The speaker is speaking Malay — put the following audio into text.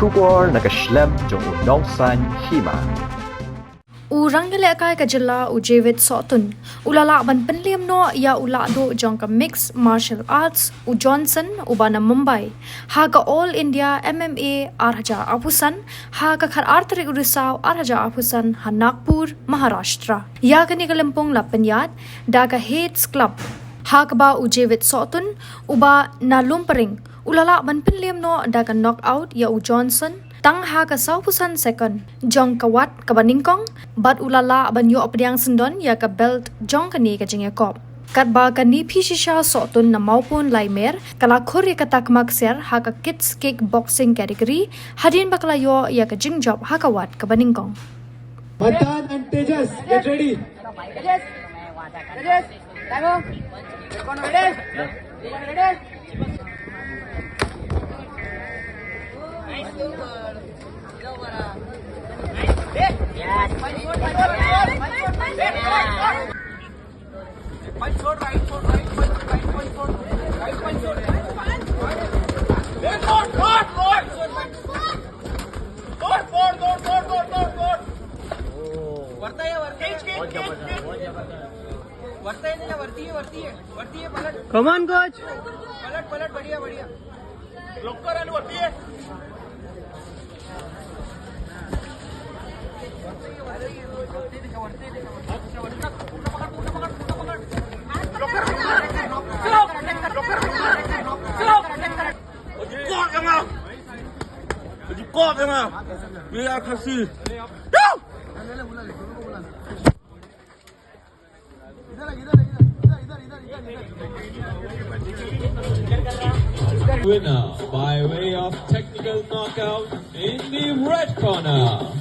Trubor nakaslem jong unongsan Hima. Urangale akai ka jilla u Javed Sohtun. Ulala ban Pynliem no ya Lahduh jong ka mixed martial arts u Johnson u bana Mumbai. Ha ka All India MMA arhaja apusan. Ha ka khar artrik urisau arhaja apusan ha Nagpur, Maharashtra. Ya ka ni kalempong la penyat da ka Hades Club. Ha ka ba u Javed Sohtun u ba na lumpering. Ulala ban Pynliem no da ka knockout ya u Johnson. Tang ha ka saupusan Sekhon jong kawat kabaningkong bat ulala ban yo apdiang sendon ya ka belt jong kani ka jingekop kat ba ka Niphishisha Sohtun na maupun laimer kala khori ka Takma Ksiar ha ka kids kickboxing category hadin bakla yo ya ka jingjob ha kawat kabaningkong. Matan and Tejas, get ready. Tejas, Tango. Sekhon ready? Come on, coach. पलट बढ़िया लवकर आलो वरती आहे Winner by way of technical knockout in the red corner.